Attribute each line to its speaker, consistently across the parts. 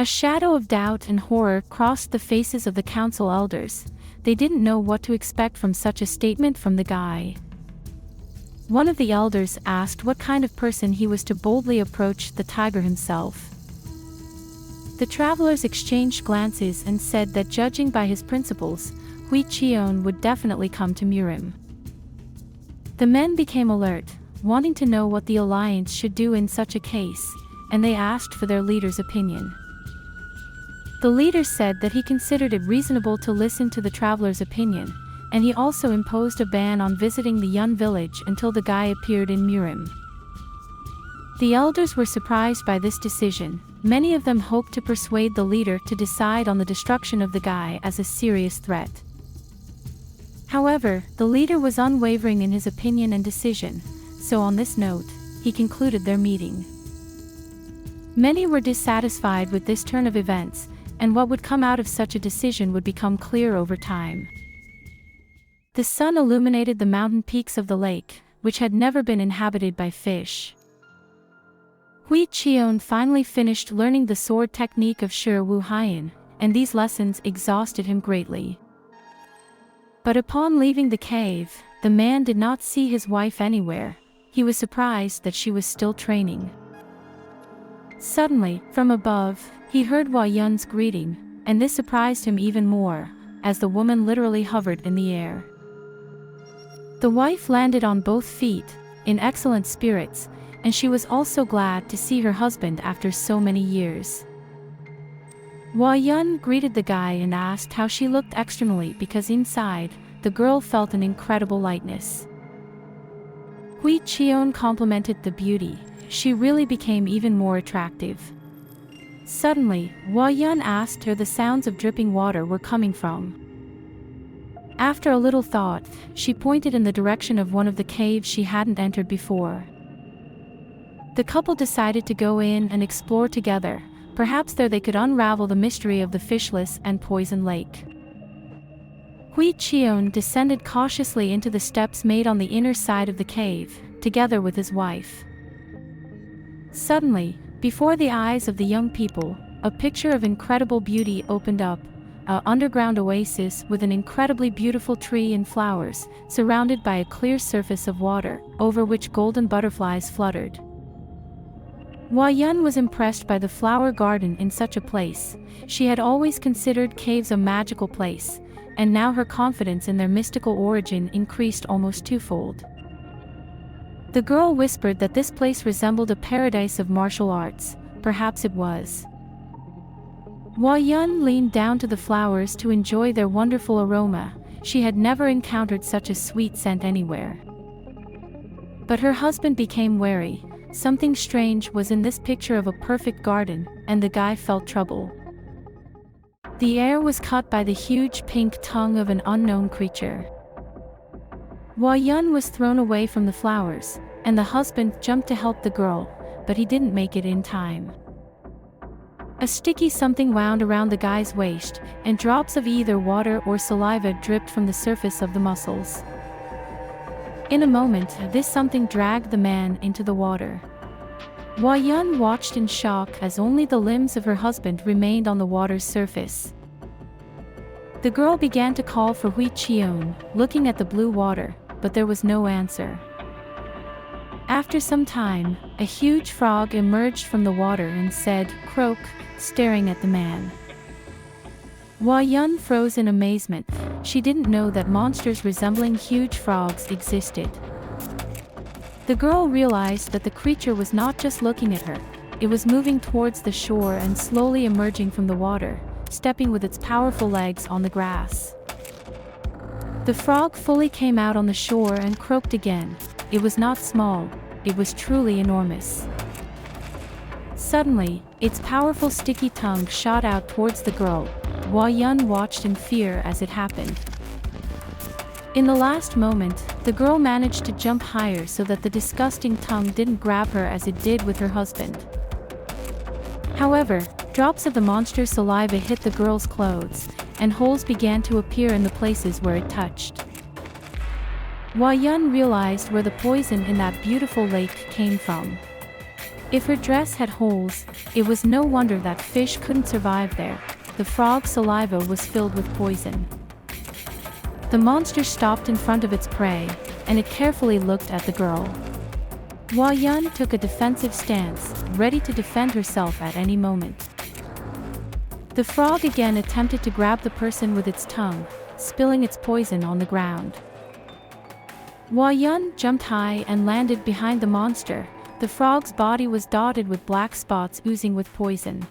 Speaker 1: A shadow of doubt and horror crossed the faces of the council elders. They didn't know what to expect from such a statement from the guy. One of the elders asked what kind of person he was to boldly approach the tiger himself. The travelers exchanged glances and said that judging by his principles, Cheon would definitely come to Murim. The men became alert, wanting to know what the alliance should do in such a case, and they asked for their leader's opinion. The leader said that he considered it reasonable to listen to the traveler's opinion, and he also imposed a ban on visiting the Yeon village until the guy appeared in Murim. The elders were surprised by this decision. Many of them hoped to persuade the leader to decide on the destruction of the guy as a serious threat. However, the leader was unwavering in his opinion and decision, so on this note, he concluded their meeting. Many were dissatisfied with this turn of events, and what would come out of such a decision would become clear over time. The sun illuminated the mountain peaks of the lake, which had never been inhabited by fish. Cheon finally finished learning the sword technique of Shi Wu Haiyan, and these lessons exhausted him greatly. But upon leaving the cave, the man did not see his wife anywhere. He was surprised that she was still training. Suddenly, from above, he heard Yeon's greeting, and this surprised him even more, as the woman literally hovered in the air. The wife landed on both feet, in excellent spirits, and she was also glad to see her husband after so many years. Yeon greeted the guy and asked how she looked externally because inside, the girl felt an incredible lightness. Cheon complimented the beauty. She really became even more attractive. Suddenly, Yeon asked her the sounds of dripping water were coming from. After a little thought, she pointed in the direction of one of the caves she hadn't entered before. The couple decided to go in and explore together. Perhaps there they could unravel the mystery of the fishless and poison lake. Cheon descended cautiously into the steps made on the inner side of the cave, together with his wife. Suddenly, before the eyes of the young people, a picture of incredible beauty opened up, an underground oasis with an incredibly beautiful tree and flowers, surrounded by a clear surface of water, over which golden butterflies fluttered. Yeon was impressed by the flower garden in such a place. She had always considered caves a magical place, and now her confidence in their mystical origin increased almost twofold. The girl whispered that this place resembled a paradise of martial arts. Perhaps it was. Yeon leaned down to the flowers to enjoy their wonderful aroma. She had never encountered such a sweet scent anywhere. But her husband became wary. Something strange was in this picture of a perfect garden, and the guy felt trouble. The air was cut by the huge pink tongue of an unknown creature. Yeon was thrown away from the flowers, and the husband jumped to help the girl, but he didn't make it in time. A sticky something wound around the guy's waist, and drops of either water or saliva dripped from the surface of the muscles. In a moment, this something dragged the man into the water. Yeon watched in shock as only the limbs of her husband remained on the water's surface. The girl began to call for Cheon, looking at the blue water, but there was no answer. After some time, a huge frog emerged from the water and said, "Croak," staring at the man. Yeon froze in amazement. She didn't know that monsters resembling huge frogs existed. The girl realized that the creature was not just looking at her, it was moving towards the shore and slowly emerging from the water, stepping with its powerful legs on the grass. The frog fully came out on the shore and croaked again. It was not small, it was truly enormous. Suddenly, its powerful sticky tongue shot out towards the girl. Yeon watched in fear as it happened. In the last moment, the girl managed to jump higher so that the disgusting tongue didn't grab her as it did with her husband. However, drops of the monster's saliva hit the girl's clothes, and holes began to appear in the places where it touched. Yeon realized where the poison in that beautiful lake came from. If her dress had holes, it was no wonder that fish couldn't survive there. The frog's saliva was filled with poison. The monster stopped in front of its prey, and it carefully looked at the girl. Yeon took a defensive stance, ready to defend herself at any moment. The frog again attempted to grab the person with its tongue, spilling its poison on the ground. Yeon jumped high and landed behind the monster. The frog's body was dotted with black spots oozing with poison.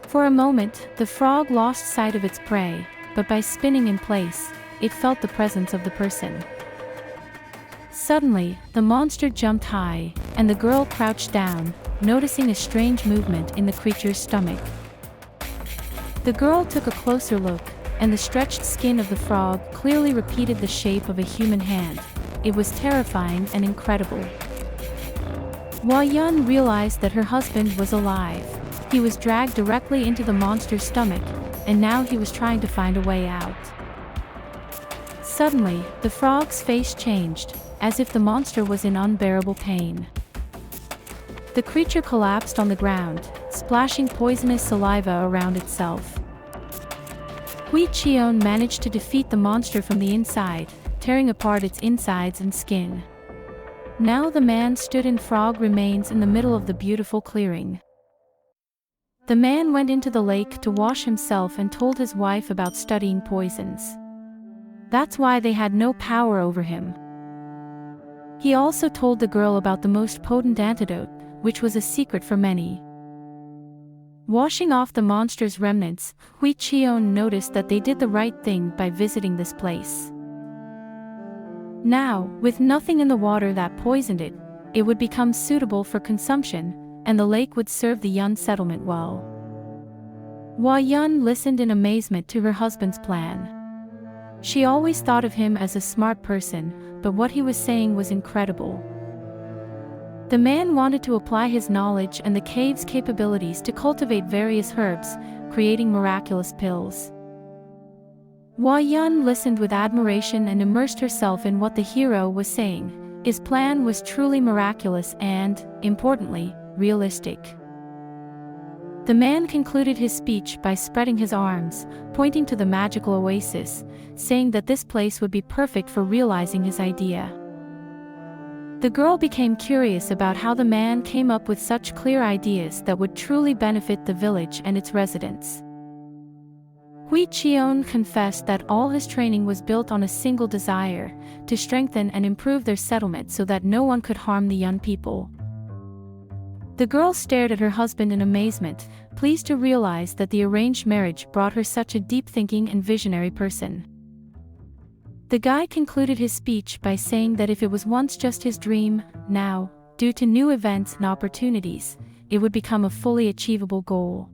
Speaker 1: For a moment, the frog lost sight of its prey, but by spinning in place, it felt the presence of the person. Suddenly, the monster jumped high, and the girl crouched down, noticing a strange movement in the creature's stomach. The girl took a closer look, and the stretched skin of the frog clearly repeated the shape of a human hand. It was terrifying and incredible. Yeon realized that her husband was alive. He was dragged directly into the monster's stomach, and now he was trying to find a way out. Suddenly, the frog's face changed, as if the monster was in unbearable pain. The creature collapsed on the ground, splashing poisonous saliva around itself. Cheon managed to defeat the monster from the inside, tearing apart its insides and skin. Now the man stood in frog remains in the middle of the beautiful clearing. The man went into the lake to wash himself and told his wife about studying poisons. That's why they had no power over him. He also told the girl about the most potent antidote, which was a secret for many. Washing off the monster's remnants, Cheon noticed that they did the right thing by visiting this place. Now, with nothing in the water that poisoned it, it would become suitable for consumption, and the lake would serve the Yeon settlement well. Yeon listened in amazement to her husband's plan. She always thought of him as a smart person, but what he was saying was incredible. The man wanted to apply his knowledge and the cave's capabilities to cultivate various herbs, creating miraculous pills. Yeon listened with admiration and immersed herself in what the hero was saying. His plan was truly miraculous and, importantly, realistic. The man concluded his speech by spreading his arms, pointing to the magical oasis, saying that this place would be perfect for realizing his idea. The girl became curious about how the man came up with such clear ideas that would truly benefit the village and its residents. Cheon confessed that all his training was built on a single desire, to strengthen and improve their settlement so that no one could harm the young people. The girl stared at her husband in amazement, pleased to realize that the arranged marriage brought her such a deep-thinking and visionary person. The guy concluded his speech by saying that if it was once just his dream, now, due to new events and opportunities, it would become a fully achievable goal.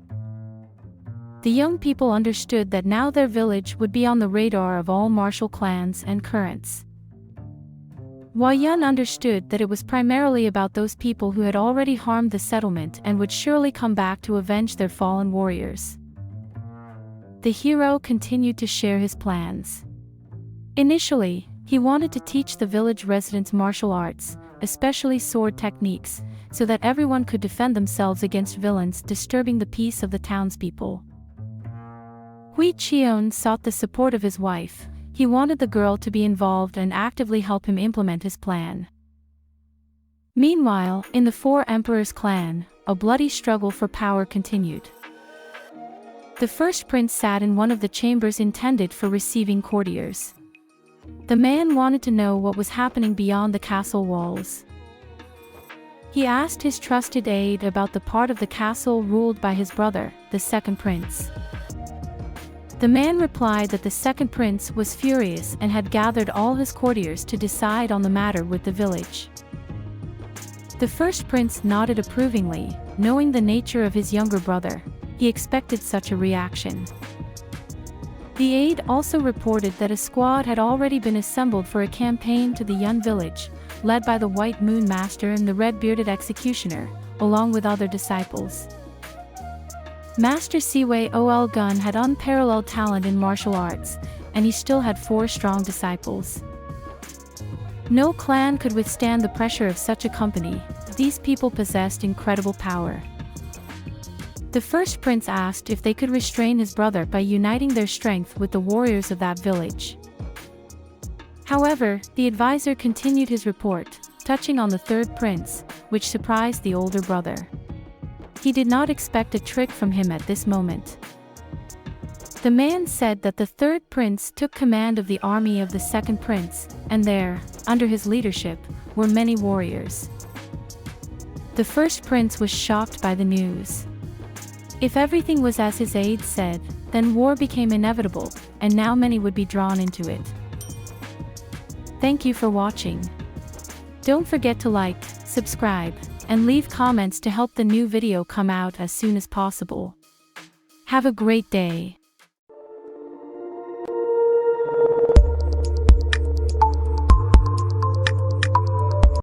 Speaker 1: The young people understood that now their village would be on the radar of all martial clans and currents. Yeon understood that it was primarily about those people who had already harmed the settlement and would surely come back to avenge their fallen warriors. The hero continued to share his plans. Initially, he wanted to teach the village residents martial arts, especially sword techniques, so that everyone could defend themselves against villains disturbing the peace of the townspeople. Cheon sought the support of his wife. He wanted the girl to be involved and actively help him implement his plan. Meanwhile, in the Four Emperors clan, a bloody struggle for power continued. The first prince sat in one of the chambers intended for receiving courtiers. The man wanted to know what was happening beyond the castle walls. He asked his trusted aide about the part of the castle ruled by his brother, the second prince. The man replied that the second prince was furious and had gathered all his courtiers to decide on the matter with the village. The first prince nodded approvingly, knowing the nature of his younger brother. He expected such a reaction. The aide also reported that a squad had already been assembled for a campaign to the Yeon village, led by the White Moon Master and the red-bearded executioner, along with other disciples. Master Siwei Ol Gun had unparalleled talent in martial arts, and he still had 4 strong disciples. No clan could withstand the pressure of such a company. These people possessed incredible power. The first prince asked if they could restrain his brother by uniting their strength with the warriors of that village. However, the advisor continued his report, touching on the third prince, which surprised the older brother. He did not expect a trick from him at this moment. The man said that the third prince took command of the army of the second prince, and there, under his leadership, were many warriors. The first prince was shocked by the news. If everything was as his aide said, then war became inevitable, and now many would be drawn into it. Thank you for watching. Don't forget to like, subscribe, and leave comments to help the new video come out as soon as possible. Have a great day.